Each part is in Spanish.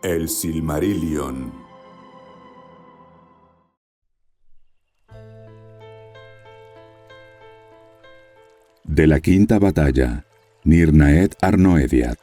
El Silmarillion. De la quinta batalla, Nirnaeth Arnoediad.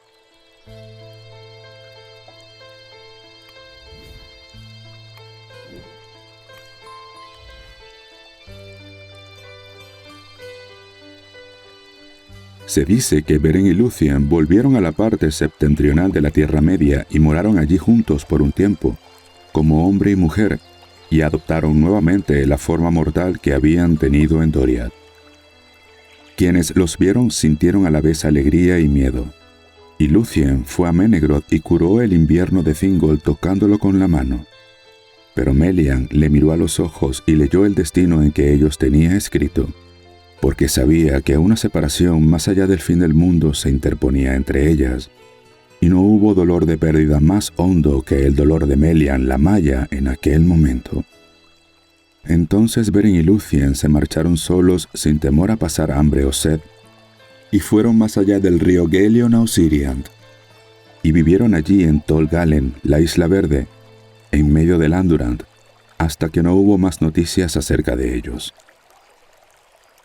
Se dice que Beren y Lúthien volvieron a la parte septentrional de la Tierra Media y moraron allí juntos por un tiempo, como hombre y mujer, y adoptaron nuevamente la forma mortal que habían tenido en Doriath. Quienes los vieron sintieron a la vez alegría y miedo, y Lúthien fue a Menegroth y curó el invierno de Thingol tocándolo con la mano. Pero Melian le miró a los ojos y leyó el destino en que ellos tenía escrito, porque sabía que una separación más allá del fin del mundo se interponía entre ellas, y no hubo dolor de pérdida más hondo que el dolor de Melian la Maya en aquel momento. Entonces Beren y Lúthien se marcharon solos sin temor a pasar hambre o sed, y fueron más allá del río Gelion a Osiriand, y vivieron allí en Tol Galen, la Isla Verde, en medio del Andurand, hasta que no hubo más noticias acerca de ellos.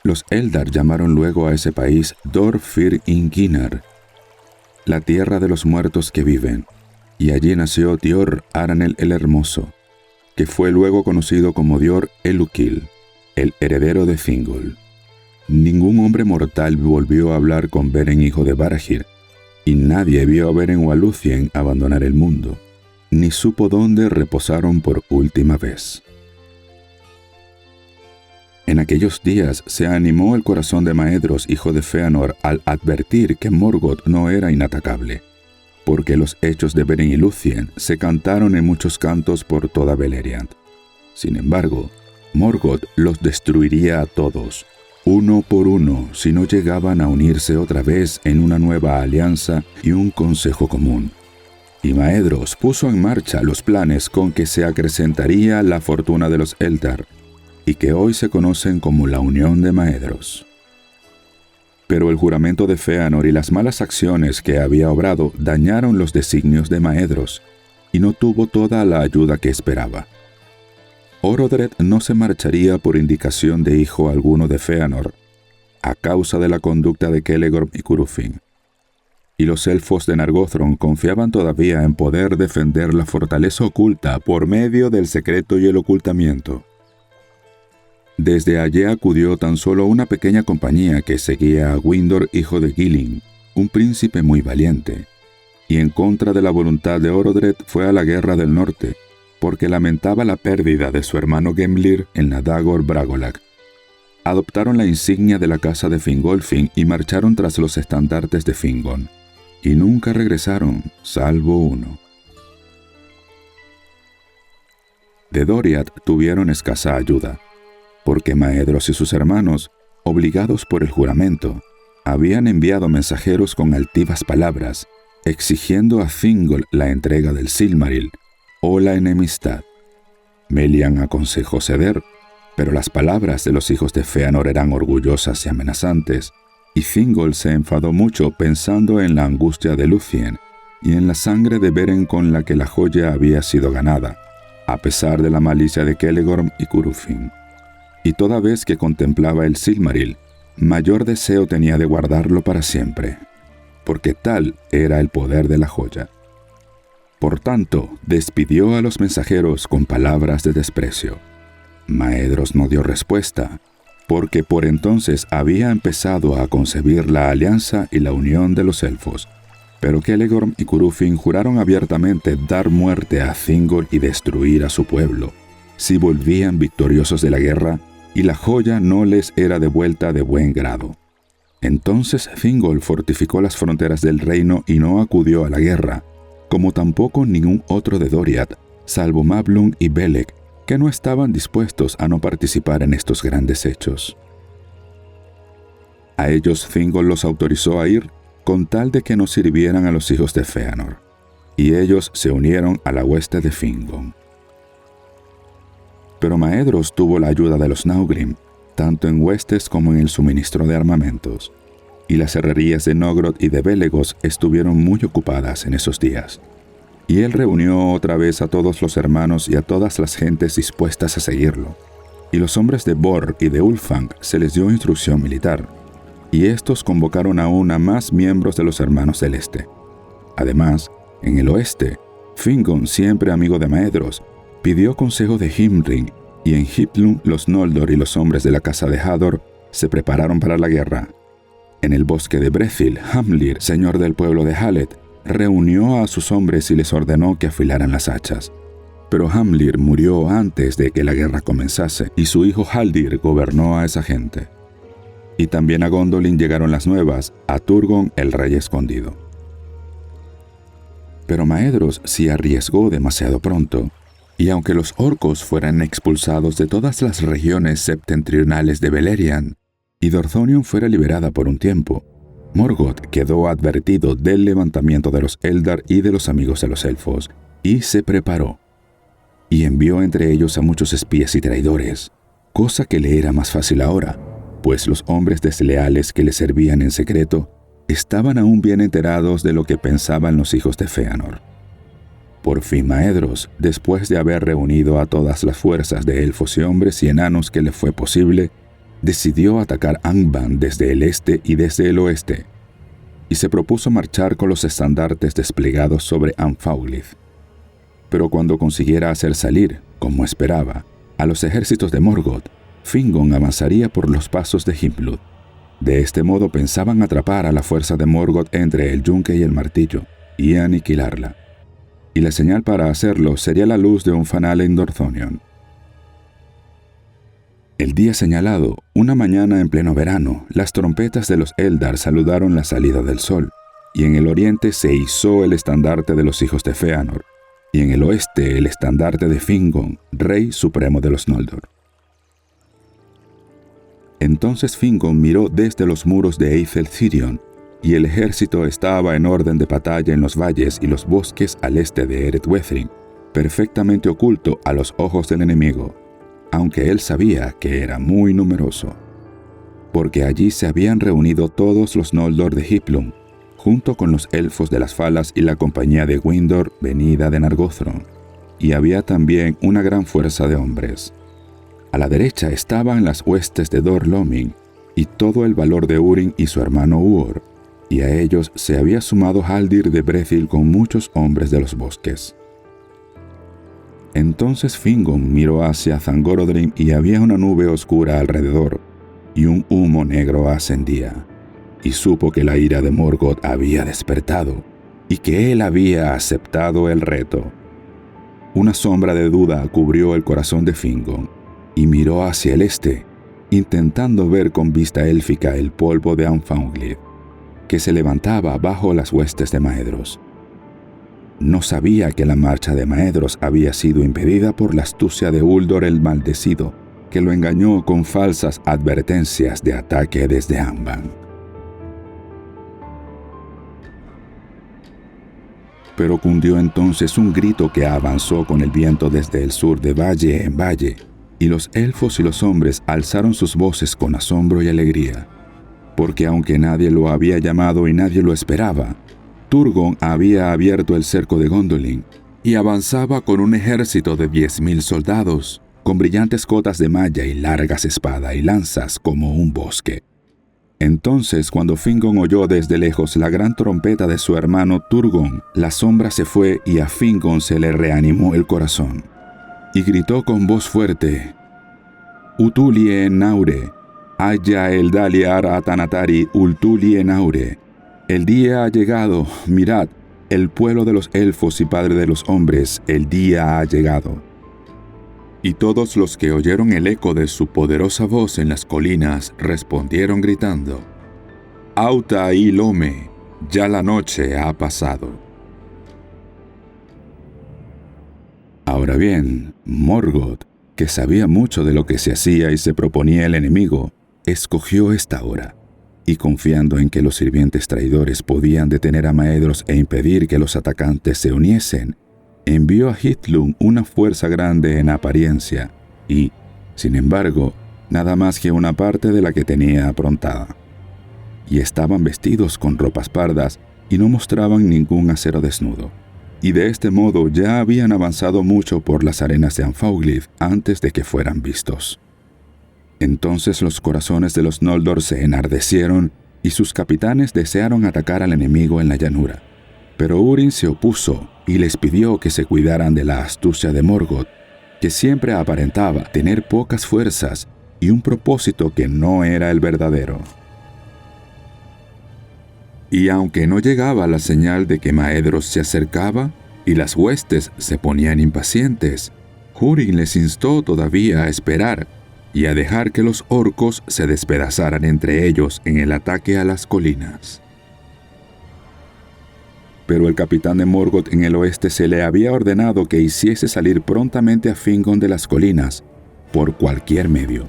Los Eldar llamaron luego a ese país Dor Fir Inginar, la tierra de los muertos que viven, y allí nació Dior Aranel el Hermoso, que fue luego conocido como Dior Elukil, el heredero de Thingol. Ningún hombre mortal volvió a hablar con Beren hijo de Barahir, y nadie vio a Beren o a Lúthien abandonar el mundo, ni supo dónde reposaron por última vez. En aquellos días se animó el corazón de Maedhros, hijo de Fëanor, al advertir que Morgoth no era inatacable, porque los hechos de Beren y Lúthien se cantaron en muchos cantos por toda Beleriand. Sin embargo, Morgoth los destruiría a todos, uno por uno, si no llegaban a unirse otra vez en una nueva alianza y un consejo común. Y Maedhros puso en marcha los planes con que se acrecentaría la fortuna de los Eldar, y que hoy se conocen como la Unión de Maedhros. Pero el juramento de Fëanor y las malas acciones que había obrado dañaron los designios de Maedhros, y no tuvo toda la ayuda que esperaba. Orodred no se marcharía por indicación de hijo alguno de Fëanor, a causa de la conducta de Celegorm y Curufin. Y los elfos de Nargothrond confiaban todavía en poder defender la fortaleza oculta por medio del secreto y el ocultamiento. Desde allí acudió tan solo una pequeña compañía que seguía a Windor, hijo de Gilling, un príncipe muy valiente, y en contra de la voluntad de Orodred fue a la guerra del norte, porque lamentaba la pérdida de su hermano Gemlir en la Dagor Bragollach. Adoptaron la insignia de la casa de Fingolfin y marcharon tras los estandartes de Fingon, y nunca regresaron, salvo uno. De Doriath tuvieron escasa ayuda, porque Maedhros y sus hermanos, obligados por el juramento, habían enviado mensajeros con altivas palabras, exigiendo a Thingol la entrega del Silmaril o la enemistad. Melian aconsejó ceder, pero las palabras de los hijos de Fëanor eran orgullosas y amenazantes, y Thingol se enfadó mucho pensando en la angustia de Lúthien y en la sangre de Beren con la que la joya había sido ganada, a pesar de la malicia de Celegorm y Curufin. Y toda vez que contemplaba el Silmaril, mayor deseo tenía de guardarlo para siempre, porque tal era el poder de la joya. Por tanto, despidió a los mensajeros con palabras de desprecio. Maedhros no dio respuesta, porque por entonces había empezado a concebir la alianza y la unión de los elfos, pero Celegorm y Curufin juraron abiertamente dar muerte a Thingol y destruir a su pueblo, si volvían victoriosos de la guerra y la joya no les era devuelta de buen grado. Entonces Thingol fortificó las fronteras del reino y no acudió a la guerra, como tampoco ningún otro de Doriath, salvo Mablung y Beleg, que no estaban dispuestos a no participar en estos grandes hechos. A ellos Thingol los autorizó a ir con tal de que no sirvieran a los hijos de Fëanor, y ellos se unieron a la hueste de Fingon. Pero Maedhros tuvo la ayuda de los Naugrim, tanto en huestes como en el suministro de armamentos, y las herrerías de Nogrod y de Belegos estuvieron muy ocupadas en esos días. Y él reunió otra vez a todos los hermanos y a todas las gentes dispuestas a seguirlo. Y los hombres de Bor y de Ulfang se les dio instrucción militar, y estos convocaron aún a más miembros de los hermanos del este. Además, en el oeste, Fingon, siempre amigo de Maedhros, pidió consejo de Himring, y en Hiplum los Noldor y los hombres de la casa de Hador se prepararon para la guerra. En el bosque de Brethil, Hamlir, señor del pueblo de Halet, reunió a sus hombres y les ordenó que afilaran las hachas. Pero Hamlir murió antes de que la guerra comenzase, y su hijo Haldir gobernó a esa gente. Y también a Gondolin llegaron las nuevas, a Turgon el rey escondido. Pero Maedhros se arriesgó demasiado pronto, y aunque los orcos fueran expulsados de todas las regiones septentrionales de Beleriand, y Dorthonion fuera liberada por un tiempo, Morgoth quedó advertido del levantamiento de los Eldar y de los amigos de los elfos, y se preparó. Y envió entre ellos a muchos espías y traidores, cosa que le era más fácil ahora, pues los hombres desleales que le servían en secreto estaban aún bien enterados de lo que pensaban los hijos de Fëanor. Por fin Maedhros, después de haber reunido a todas las fuerzas de elfos y hombres y enanos que le fue posible, decidió atacar Angband desde el este y desde el oeste, y se propuso marchar con los estandartes desplegados sobre Anfaulith. Pero cuando consiguiera hacer salir, como esperaba, a los ejércitos de Morgoth, Fingon avanzaría por los pasos de Himlud. De este modo pensaban atrapar a la fuerza de Morgoth entre el yunque y el martillo, y aniquilarla. Y la señal para hacerlo sería la luz de un fanal en Dorthonion. El día señalado, una mañana en pleno verano, las trompetas de los Eldar saludaron la salida del sol, y en el oriente se izó el estandarte de los hijos de Fëanor, y en el oeste el estandarte de Fingon, rey supremo de los Noldor. Entonces Fingon miró desde los muros de Eithel Cirion, y el ejército estaba en orden de batalla en los valles y los bosques al este de Eret Wethrin, perfectamente oculto a los ojos del enemigo, aunque él sabía que era muy numeroso, porque allí se habían reunido todos los Noldor de Hiplum, junto con los elfos de las Falas y la compañía de Windor venida de Nargothrond, y había también una gran fuerza de hombres. A la derecha estaban las huestes de Dor Lomin, y todo el valor de Húrin y su hermano Uor, y a ellos se había sumado Haldir de Brethil con muchos hombres de los bosques. Entonces Fingon miró hacia Thangorodrim y había una nube oscura alrededor, y un humo negro ascendía, y supo que la ira de Morgoth había despertado, y que él había aceptado el reto. Una sombra de duda cubrió el corazón de Fingon, y miró hacia el este, intentando ver con vista élfica el polvo de Anfaunglid, que se levantaba bajo las huestes de Maedhros. No sabía que la marcha de Maedhros había sido impedida por la astucia de Uldor el maldecido, que lo engañó con falsas advertencias de ataque desde Angband. Pero cundió entonces un grito que avanzó con el viento desde el sur de valle en valle, y los elfos y los hombres alzaron sus voces con asombro y alegría, porque aunque nadie lo había llamado y nadie lo esperaba, Turgon había abierto el cerco de Gondolin y avanzaba con un ejército de 10.000 soldados, con brillantes cotas de malla y largas espadas y lanzas como un bosque. Entonces, cuando Fingon oyó desde lejos la gran trompeta de su hermano Turgon, la sombra se fue y a Fingon se le reanimó el corazón. Y gritó con voz fuerte: «Utulie en Naure, haya el Daliar Atanatari Ultulie Naure. El día ha llegado, mirad, el pueblo de los elfos y padre de los hombres, el día ha llegado». Y todos los que oyeron el eco de su poderosa voz en las colinas respondieron gritando: «Auta y Lome, ya la noche ha pasado». Ahora bien, Morgoth, que sabía mucho de lo que se hacía y se proponía el enemigo, escogió esta hora, y confiando en que los sirvientes traidores podían detener a Maedhros e impedir que los atacantes se uniesen, envió a Hithlum una fuerza grande en apariencia y, sin embargo, nada más que una parte de la que tenía aprontada. Y estaban vestidos con ropas pardas y no mostraban ningún acero desnudo, y de este modo ya habían avanzado mucho por las arenas de Anfauglith antes de que fueran vistos. Entonces los corazones de los Noldor se enardecieron y sus capitanes desearon atacar al enemigo en la llanura. Pero Húrin se opuso y les pidió que se cuidaran de la astucia de Morgoth, que siempre aparentaba tener pocas fuerzas y un propósito que no era el verdadero. Y aunque no llegaba la señal de que Maedhros se acercaba y las huestes se ponían impacientes, Húrin les instó todavía a esperar y a dejar que los orcos se despedazaran entre ellos en el ataque a las colinas. Pero el capitán de Morgoth en el oeste se le había ordenado que hiciese salir prontamente a Fingon de las colinas, por cualquier medio.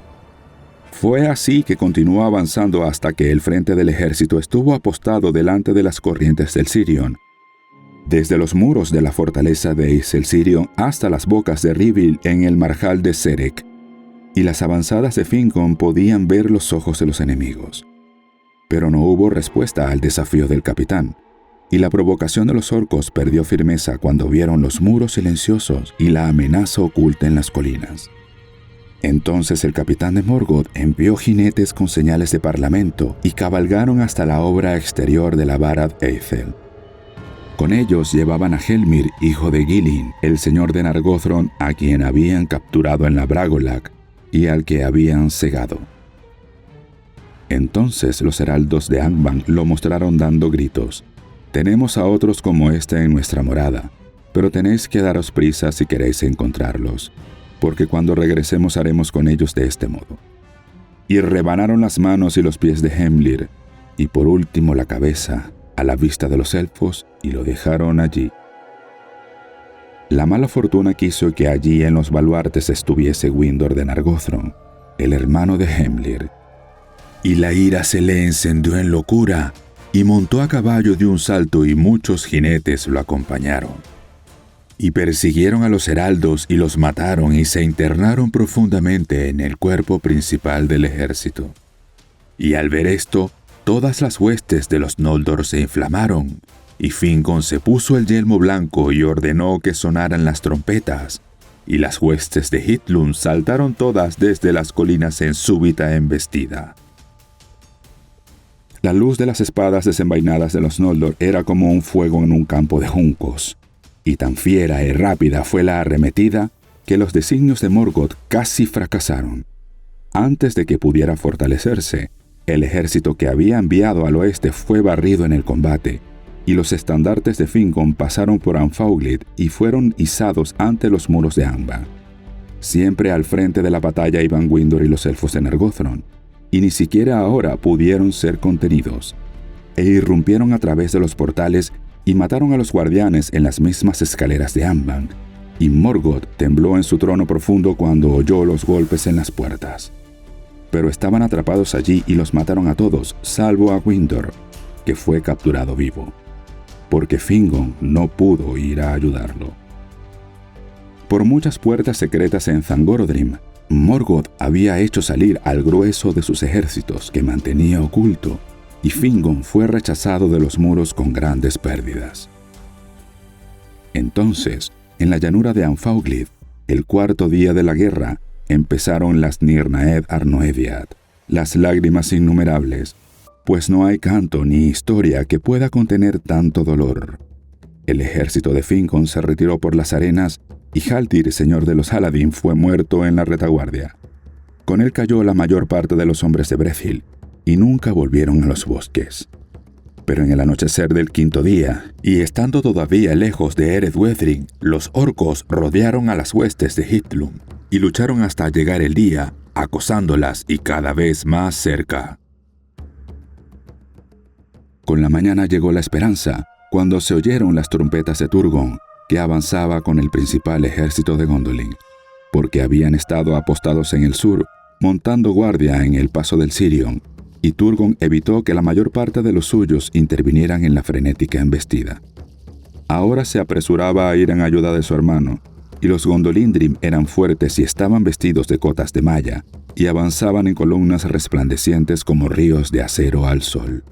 Fue así que continuó avanzando hasta que el frente del ejército estuvo apostado delante de las corrientes del Sirion, desde los muros de la fortaleza de Iselsirion hasta las bocas de Rivil en el marjal de Serek, y las avanzadas de Fingon podían ver los ojos de los enemigos. Pero no hubo respuesta al desafío del capitán, y la provocación de los orcos perdió firmeza cuando vieron los muros silenciosos y la amenaza oculta en las colinas. Entonces el capitán de Morgoth envió jinetes con señales de parlamento y cabalgaron hasta la obra exterior de la Barad Eithel. Con ellos llevaban a Helmir, hijo de Gilin, el señor de Nargothrond, a quien habían capturado en la Bragolag y al que habían cegado. Entonces los heraldos de Angband lo mostraron dando gritos: «Tenemos a otros como este en nuestra morada, pero tenéis que daros prisa si queréis encontrarlos, porque cuando regresemos haremos con ellos de este modo». Y rebanaron las manos y los pies de Hemlir, y por último la cabeza, a la vista de los elfos, y lo dejaron allí. La mala fortuna quiso que allí en los baluartes estuviese Windor de Nargothrond, el hermano de Hemlir. Y la ira se le encendió en locura, y montó a caballo de un salto y muchos jinetes lo acompañaron. Y persiguieron a los heraldos y los mataron y se internaron profundamente en el cuerpo principal del ejército. Y al ver esto, todas las huestes de los Noldor se inflamaron, y Fingon se puso el yelmo blanco y ordenó que sonaran las trompetas, y las huestes de Hithlum saltaron todas desde las colinas en súbita embestida. La luz de las espadas desenvainadas de los Noldor era como un fuego en un campo de juncos, y tan fiera y rápida fue la arremetida que los designios de Morgoth casi fracasaron. Antes de que pudiera fortalecerse, el ejército que había enviado al oeste fue barrido en el combate, y los estandartes de Fingon pasaron por Anfauglith y fueron izados ante los muros de Angband. Siempre al frente de la batalla iban Windor y los elfos de Nargothrond, y ni siquiera ahora pudieron ser contenidos, e irrumpieron a través de los portales y mataron a los guardianes en las mismas escaleras de Angband, y Morgoth tembló en su trono profundo cuando oyó los golpes en las puertas. Pero estaban atrapados allí y los mataron a todos, salvo a Windor, que fue capturado vivo, porque Fingon no pudo ir a ayudarlo. Por muchas puertas secretas en Thangorodrim, Morgoth había hecho salir al grueso de sus ejércitos que mantenía oculto, y Fingon fue rechazado de los muros con grandes pérdidas. Entonces, en la llanura de Anfauglith, el cuarto día de la guerra, empezaron las Nirnaed Arnoediad, las lágrimas innumerables, pues no hay canto ni historia que pueda contener tanto dolor. El ejército de Fingon se retiró por las arenas y Haldir, señor de los Haladin, fue muerto en la retaguardia. Con él cayó la mayor parte de los hombres de Brethil, y nunca volvieron a los bosques. Pero en el anochecer del quinto día, y estando todavía lejos de Eredwedrin, los orcos rodearon a las huestes de Hithlum, y lucharon hasta llegar el día, acosándolas y cada vez más cerca. Con la mañana llegó la esperanza, cuando se oyeron las trompetas de Turgon, que avanzaba con el principal ejército de Gondolin, porque habían estado apostados en el sur, montando guardia en el paso del Sirion, y Turgon evitó que la mayor parte de los suyos intervinieran en la frenética embestida. Ahora se apresuraba a ir en ayuda de su hermano, y los Gondolindrim eran fuertes y estaban vestidos de cotas de malla, y avanzaban en columnas resplandecientes como ríos de acero al sol.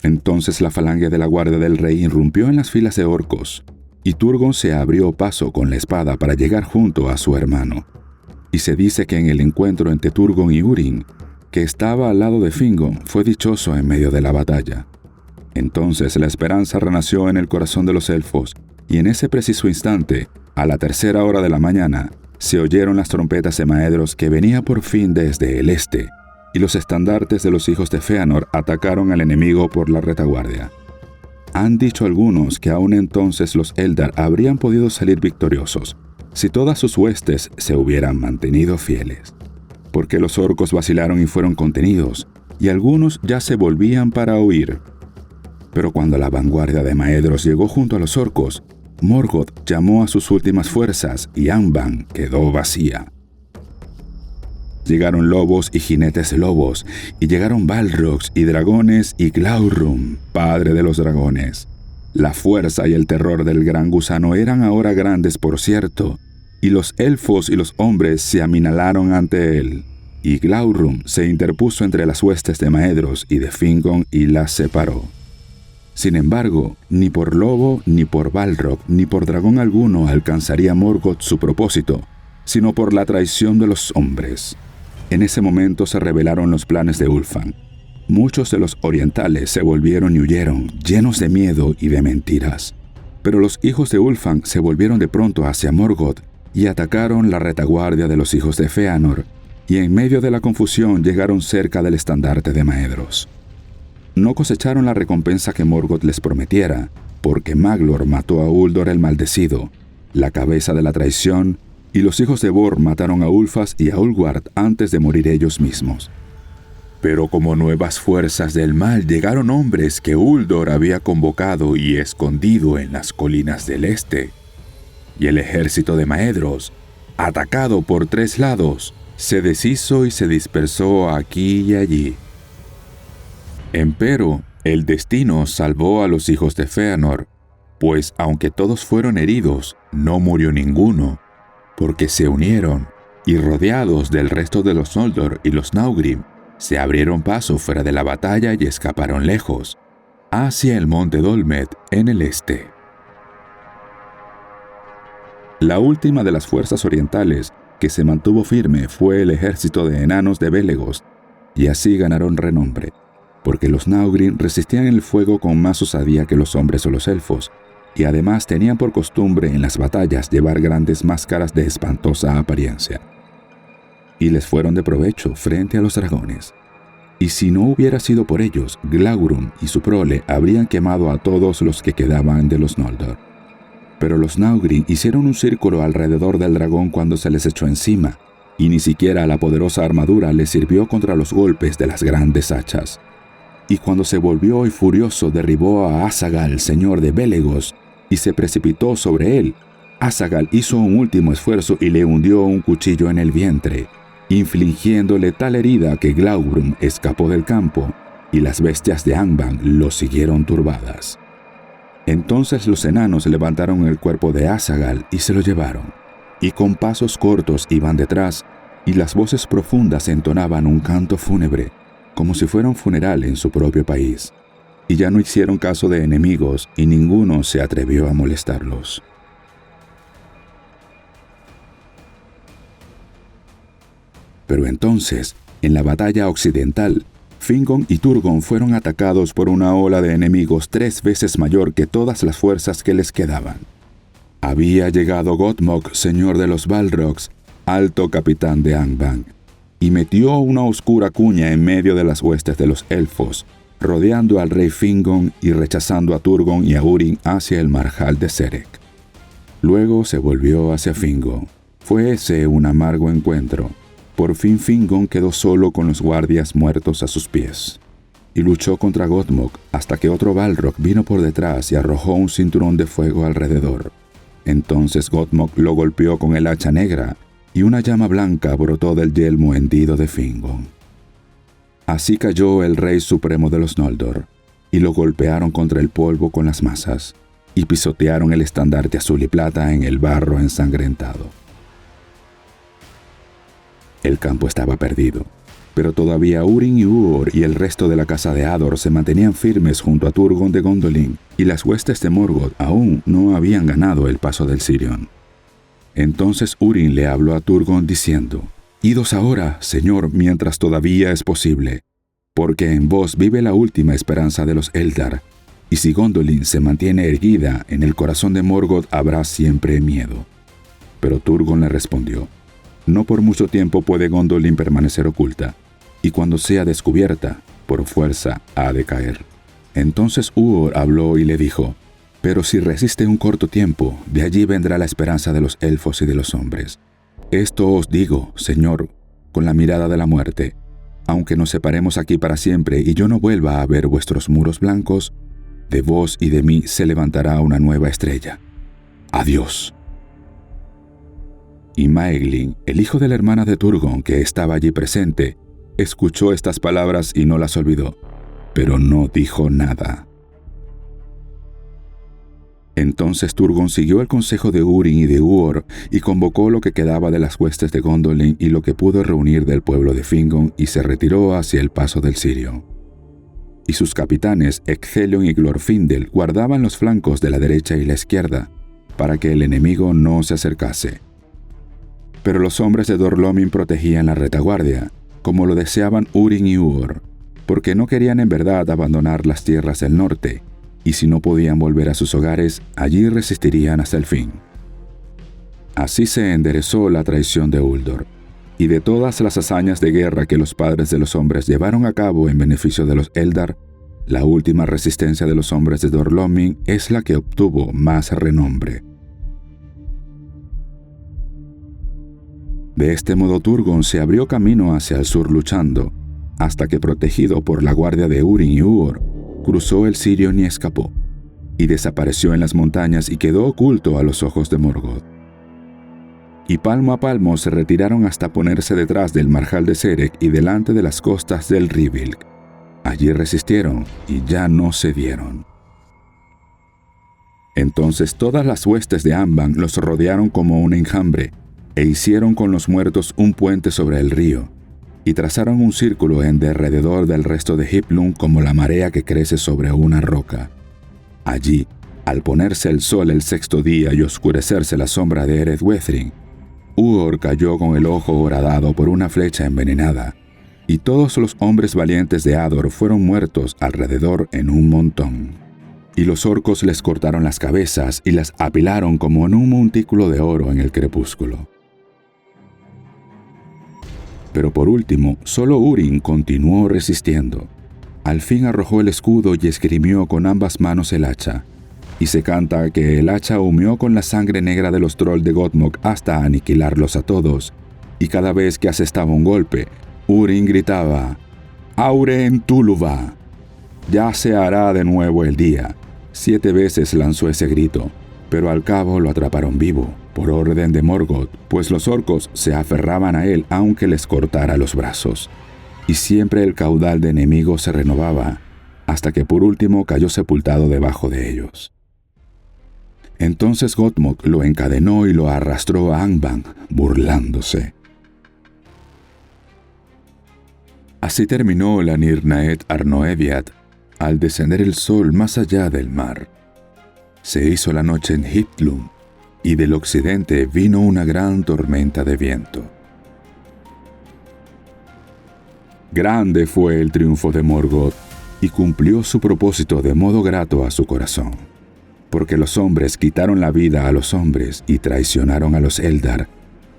Entonces la falange de la guardia del rey irrumpió en las filas de orcos, y Turgon se abrió paso con la espada para llegar junto a su hermano. Y se dice que en el encuentro entre Turgon y Húrin, que estaba al lado de Fingon, fue dichoso en medio de la batalla. Entonces la esperanza renació en el corazón de los elfos, y en ese preciso instante, a la 3:00 hora de la mañana, se oyeron las trompetas de Maedhros que venía por fin desde el este, y los estandartes de los hijos de Fëanor atacaron al enemigo por la retaguardia. Han dicho algunos que aún entonces los Eldar habrían podido salir victoriosos, si todas sus huestes se hubieran mantenido fieles, porque los orcos vacilaron y fueron contenidos, y algunos ya se volvían para huir. Pero cuando la vanguardia de Maedhros llegó junto a los orcos, Morgoth llamó a sus últimas fuerzas y Angband quedó vacía. Llegaron lobos y jinetes de lobos, y llegaron balrogs y dragones y Glaurung, padre de los dragones. La fuerza y el terror del gran gusano eran ahora grandes, por cierto, y los elfos y los hombres se aminalaron ante él. Y Glaurung se interpuso entre las huestes de Maedhros y de Fingon y las separó. Sin embargo, ni por lobo, ni por balrog, ni por dragón alguno alcanzaría Morgoth su propósito, sino por la traición de los hombres. En ese momento se revelaron los planes de Ulfang. Muchos de los orientales se volvieron y huyeron, llenos de miedo y de mentiras. Pero los hijos de Ulfang se volvieron de pronto hacia Morgoth y atacaron la retaguardia de los hijos de Fëanor, y en medio de la confusión llegaron cerca del estandarte de Maedhros. No cosecharon la recompensa que Morgoth les prometiera, porque Maglor mató a Uldor el maldecido, la cabeza de la traición, y los hijos de Bor mataron a Ulfas y a Ulward antes de morir ellos mismos. Pero como nuevas fuerzas del mal llegaron hombres que Uldor había convocado y escondido en las colinas del este, y el ejército de Maedhros, atacado por 3 lados, se deshizo y se dispersó aquí y allí. Empero, el destino salvó a los hijos de Fëanor, pues aunque todos fueron heridos, no murió ninguno, porque se unieron, y rodeados del resto de los Noldor y los Naugrim, se abrieron paso fuera de la batalla y escaparon lejos, hacia el monte Dolmed en el este. La última de las fuerzas orientales que se mantuvo firme fue el ejército de enanos de Belegost, y así ganaron renombre, porque los Naugrim resistían el fuego con más osadía que los hombres o los elfos, y además tenían por costumbre en las batallas llevar grandes máscaras de espantosa apariencia. Y les fueron de provecho frente a los dragones. Y si no hubiera sido por ellos, Glaurung y su prole habrían quemado a todos los que quedaban de los Noldor. Pero los Naugrim hicieron un círculo alrededor del dragón cuando se les echó encima, y ni siquiera la poderosa armadura les sirvió contra los golpes de las grandes hachas. Y cuando se volvió y furioso derribó a Azaghal, señor de Belegost, y se precipitó sobre él, Azaghal hizo un último esfuerzo y le hundió un cuchillo en el vientre, infligiéndole tal herida que Glaurung escapó del campo, y las bestias de Angband lo siguieron turbadas. Entonces los enanos levantaron el cuerpo de Azaghal y se lo llevaron, y con pasos cortos iban detrás, y las voces profundas entonaban un canto fúnebre, como si fuera un funeral en su propio país. Y ya no hicieron caso de enemigos, y ninguno se atrevió a molestarlos. Pero entonces, en la batalla occidental, Fingon y Turgon fueron atacados por una ola de enemigos 3 veces mayor que todas las fuerzas que les quedaban. Había llegado Gotmog, señor de los Balrogs, alto capitán de Angband, y metió una oscura cuña en medio de las huestes de los elfos, rodeando al rey Fingon y rechazando a Turgon y a Húrin hacia el marjal de Serek. Luego se volvió hacia Fingon. Fue ese un amargo encuentro. Por fin Fingon quedó solo con los guardias muertos a sus pies, y luchó contra Gotmog hasta que otro Balrog vino por detrás y arrojó un cinturón de fuego alrededor. Entonces Gotmog lo golpeó con el hacha negra, y una llama blanca brotó del yelmo hendido de Fingon. Así cayó el rey supremo de los Noldor, y lo golpearon contra el polvo con las masas, y pisotearon el estandarte azul y plata en el barro ensangrentado. El campo estaba perdido, Pero todavía Húrin y Huor y el resto de la casa de Hador se mantenían firmes junto a Turgon de Gondolin, y las huestes de Morgoth aún no habían ganado el paso del Sirion. Entonces Húrin le habló a Turgon diciendo: «Idos ahora, señor, mientras todavía es posible, porque en vos vive la última esperanza de los Eldar, y si Gondolin se mantiene erguida, en el corazón de Morgoth habrá siempre miedo». Pero Turgon le respondió: «No por mucho tiempo puede Gondolin permanecer oculta, y cuando sea descubierta, por fuerza ha de caer». Entonces Huor habló y le dijo: «Pero si resiste un corto tiempo, de allí vendrá la esperanza de los elfos y de los hombres. Esto os digo, señor, con la mirada de la muerte. Aunque nos separemos aquí para siempre y yo no vuelva a ver vuestros muros blancos, de vos y de mí se levantará una nueva estrella. Adiós». Y Maeglin, el hijo de la hermana de Turgon, que estaba allí presente, escuchó estas palabras y no las olvidó, pero no dijo nada. Entonces Turgon siguió el consejo de Húrin y de Huor y convocó lo que quedaba de las huestes de Gondolin y lo que pudo reunir del pueblo de Fingon y se retiró hacia el paso del Sirion. Y sus capitanes, Ecthelion y Glorfindel, guardaban los flancos de la derecha y la izquierda, para que el enemigo no se acercase. Pero los hombres de Dor-lómin protegían la retaguardia, como lo deseaban Húrin y Huor, porque no querían en verdad abandonar las tierras del norte, y si no podían volver a sus hogares, allí resistirían hasta el fin. Así se enderezó la traición de Uldor, y de todas las hazañas de guerra que los padres de los hombres llevaron a cabo en beneficio de los Eldar, la última resistencia de los hombres de Dor-lómin es la que obtuvo más renombre. De este modo Turgon se abrió camino hacia el sur luchando, hasta que, protegido por la guardia de Húrin y Huor, cruzó el Sirion y escapó, y desapareció en las montañas y quedó oculto a los ojos de Morgoth. Y palmo a palmo se retiraron hasta ponerse detrás del marjal de Serek y delante de las costas del Rivildr. Allí resistieron y ya no cedieron. Entonces todas las huestes de Amban los rodearon como un enjambre, e hicieron con los muertos un puente sobre el río, y trazaron un círculo en derredor del resto de Hiplum como la marea que crece sobre una roca. Allí, al ponerse el sol el sexto día y oscurecerse la sombra de Eredwethrin, Huor cayó con el ojo horadado por una flecha envenenada, y todos los hombres valientes de Hador fueron muertos alrededor en un montón. Y los orcos les cortaron las cabezas y las apilaron como en un montículo de oro en el crepúsculo. Pero por último, solo Húrin continuó resistiendo. Al fin arrojó el escudo y esgrimió con ambas manos el hacha. Y se canta que el hacha humeó con la sangre negra de los trolls de Gotmog hasta aniquilarlos a todos. Y cada vez que asestaba un golpe, Húrin gritaba: «Aure en Tuluva. Ya se hará de nuevo el día». 7 veces lanzó ese grito, pero al cabo lo atraparon vivo, por orden de Morgoth, pues los orcos se aferraban a él aunque les cortara los brazos. Y siempre el caudal de enemigos se renovaba, hasta que por último cayó sepultado debajo de ellos. Entonces Gotmog lo encadenó y lo arrastró a Angband, burlándose. Así terminó la Nirnaeth Arnoediad, al descender el sol más allá del mar. Se hizo la noche en Hiplum, y del occidente vino una gran tormenta de viento. Grande fue el triunfo de Morgoth, y cumplió su propósito de modo grato a su corazón, porque los hombres quitaron la vida a los hombres y traicionaron a los Eldar,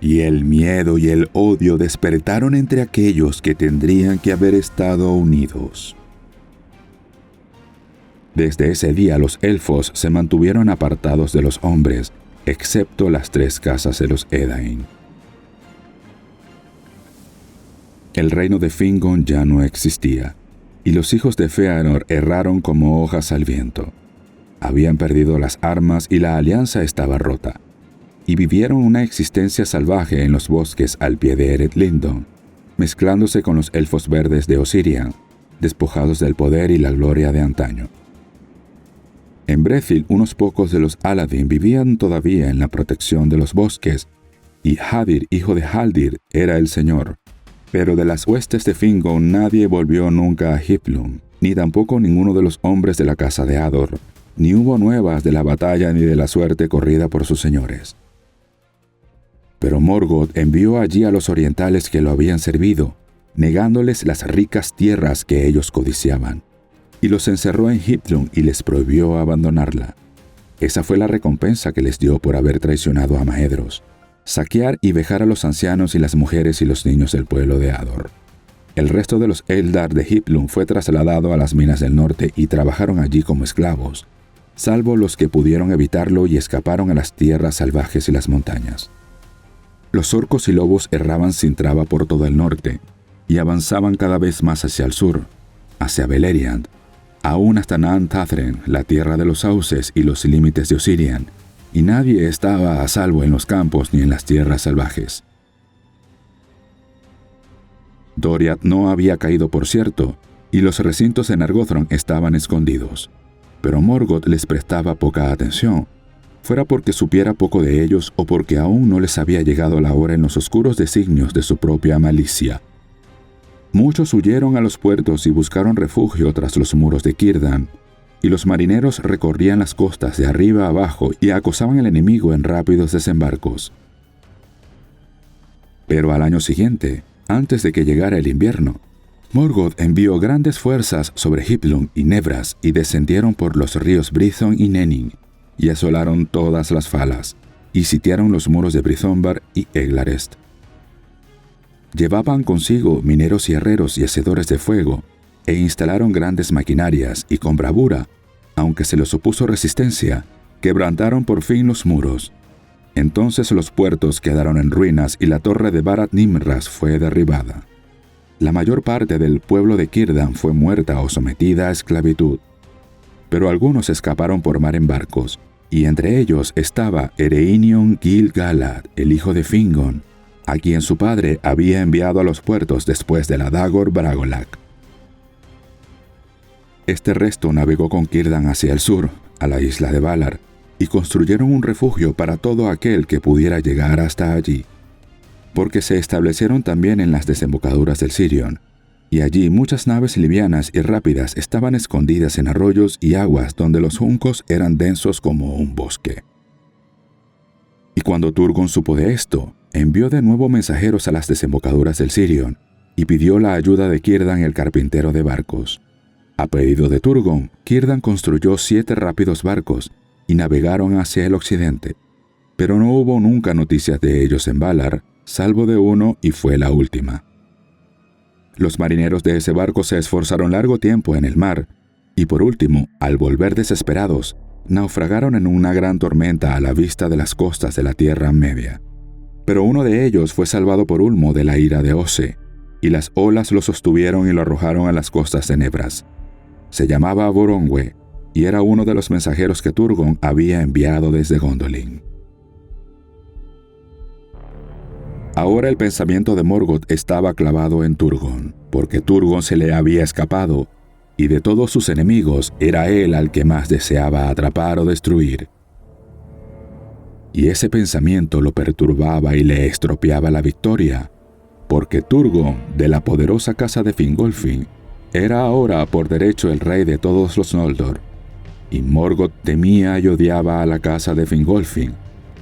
y el miedo y el odio despertaron entre aquellos que tendrían que haber estado unidos. Desde ese día los elfos se mantuvieron apartados de los hombres, excepto las 3 casas de los Edain. El reino de Fingon ya no existía, y los hijos de Fëanor erraron como hojas al viento. Habían perdido las armas y la alianza estaba rota, y vivieron una existencia salvaje en los bosques al pie de Eret Lindon, mezclándose con los elfos verdes de Osirian, despojados del poder y la gloria de antaño. En Brethil, unos pocos de los Aladin vivían todavía en la protección de los bosques, y Hadir, hijo de Haldir, era el señor, Pero de las huestes de Fingon nadie volvió nunca a Hiplum, ni tampoco ninguno de los hombres de la casa de Ador, ni hubo nuevas de la batalla ni de la suerte corrida por sus señores. Pero Morgoth envió allí a los orientales que lo habían servido, negándoles las ricas tierras que ellos codiciaban, y los encerró en Hiplum y les prohibió abandonarla. Esa fue la recompensa que les dio por haber traicionado a Maedhros: saquear y vejar a los ancianos y las mujeres y los niños del pueblo de Ador. El resto de los Eldar de Hiplum fue trasladado a las minas del norte y trabajaron allí como esclavos, salvo los que pudieron evitarlo y escaparon a las tierras salvajes y las montañas. Los orcos y lobos erraban sin traba por todo el norte y avanzaban cada vez más hacia el sur, hacia Beleriand, aún hasta Nan-Tathren, la tierra de los sauces y los límites de Osirian, y nadie estaba a salvo en los campos ni en las tierras salvajes. Doriath no había caído, por cierto, y los recintos de Nargothrond estaban escondidos, pero Morgoth les prestaba poca atención, fuera porque supiera poco de ellos o porque aún no les había llegado la hora en los oscuros designios de su propia malicia. Muchos huyeron a los puertos y buscaron refugio tras los muros de Círdan, y los marineros recorrían las costas de arriba a abajo y acosaban al enemigo en rápidos desembarcos. Pero al año siguiente, antes de que llegara el invierno, Morgoth envió grandes fuerzas sobre Hiplum y Nebras y descendieron por los ríos Brython y Nennin, y asolaron todas las falas, y sitiaron los muros de Brythonbar y Eglarest. Llevaban consigo mineros y herreros y hacedores de fuego, e instalaron grandes maquinarias, y con bravura, aunque se les opuso resistencia, quebrantaron por fin los muros. Entonces los puertos quedaron en ruinas y la torre de Barat Nimras fue derribada. La mayor parte del pueblo de Círdan fue muerta o sometida a esclavitud, pero algunos escaparon por mar en barcos, y entre ellos estaba Ereinion Gil-galad, el hijo de Fingon, a quien su padre había enviado a los puertos después de la Dagor Bragollach. Este resto navegó con Círdan hacia el sur, a la isla de Valar, y construyeron un refugio para todo aquel que pudiera llegar hasta allí, porque se establecieron también en las desembocaduras del Sirion, y allí muchas naves livianas y rápidas estaban escondidas en arroyos y aguas donde los juncos eran densos como un bosque. Y cuando Turgon supo de esto, envió de nuevo mensajeros a las desembocaduras del Sirion y pidió la ayuda de Círdan el carpintero de barcos. A pedido de Turgon, Círdan construyó 7 rápidos barcos y navegaron hacia el occidente, pero no hubo nunca noticias de ellos en Valar, salvo de uno, y fue la última. Los marineros de ese barco se esforzaron largo tiempo en el mar, y por último, al volver desesperados, naufragaron en una gran tormenta a la vista de las costas de la Tierra Media. Pero uno de ellos fue salvado por Ulmo de la ira de Ose, y las olas lo sostuvieron y lo arrojaron a las costas de Nebras. Se llamaba Borongwe, y era uno de los mensajeros que Turgon había enviado desde Gondolin. Ahora el pensamiento de Morgoth estaba clavado en Turgon, porque Turgon se le había escapado, y de todos sus enemigos era él al que más deseaba atrapar o destruir. Y ese pensamiento lo perturbaba y le estropeaba la victoria, porque Turgon, de la poderosa casa de Fingolfin, era ahora por derecho el rey de todos los Noldor, y Morgoth temía y odiaba a la casa de Fingolfin,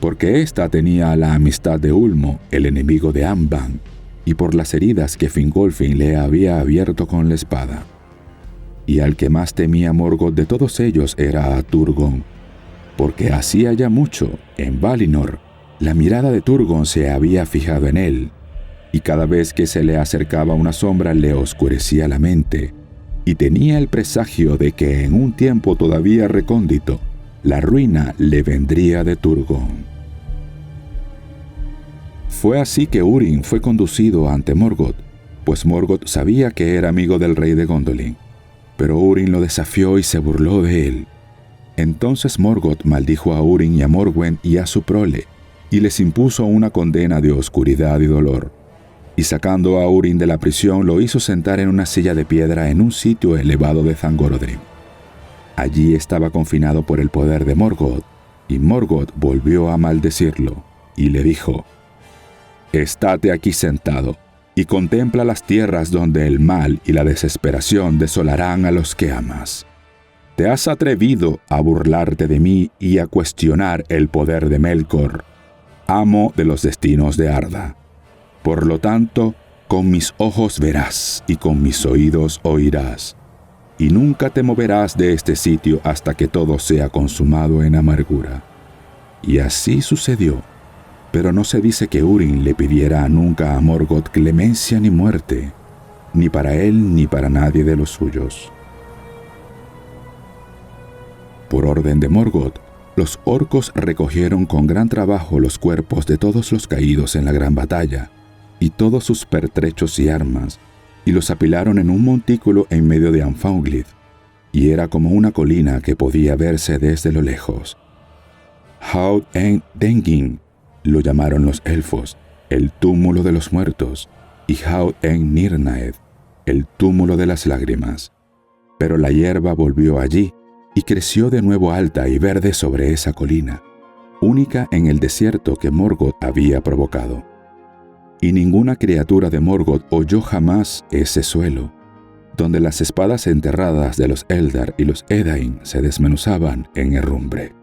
porque ésta tenía la amistad de Ulmo, el enemigo de Angband, y por las heridas que Fingolfin le había abierto con la espada. Y al que más temía Morgoth de todos ellos era a Turgon, porque hacía ya mucho, en Valinor, la mirada de Turgon se había fijado en él, y cada vez que se le acercaba una sombra le oscurecía la mente, y tenía el presagio de que en un tiempo todavía recóndito, la ruina le vendría de Turgon. Fue así que Húrin fue conducido ante Morgoth, pues Morgoth sabía que era amigo del rey de Gondolin, pero Húrin lo desafió y se burló de él. Entonces Morgoth maldijo a Húrin y a Morwen y a su prole, y les impuso una condena de oscuridad y dolor. Y sacando a Húrin de la prisión lo hizo sentar en una silla de piedra en un sitio elevado de Zangorodrim. Allí estaba confinado por el poder de Morgoth, y Morgoth volvió a maldecirlo, y le dijo: «Estate aquí sentado, y contempla las tierras donde el mal y la desesperación desolarán a los que amas. Te has atrevido a burlarte de mí y a cuestionar el poder de Melkor, amo de los destinos de Arda. Por lo tanto, con mis ojos verás y con mis oídos oirás, y nunca te moverás de este sitio hasta que todo sea consumado en amargura. Y así sucedió, pero no se dice que Húrin le pidiera nunca a Morgoth clemencia ni muerte, ni para él ni para nadie de los suyos. Por orden de Morgoth, los orcos recogieron con gran trabajo los cuerpos de todos los caídos en la gran batalla, y todos sus pertrechos y armas, y los apilaron en un montículo en medio de Anfaunglid, y era como una colina que podía verse desde lo lejos. Haud en Dengin lo llamaron los elfos, el túmulo de los muertos, y Haud en Nirnaed, el túmulo de las lágrimas. Pero la hierba volvió allí, y creció de nuevo alta y verde sobre esa colina, única en el desierto que Morgoth había provocado. Y ninguna criatura de Morgoth oyó jamás ese suelo, donde las espadas enterradas de los Eldar y los Edain se desmenuzaban en herrumbre.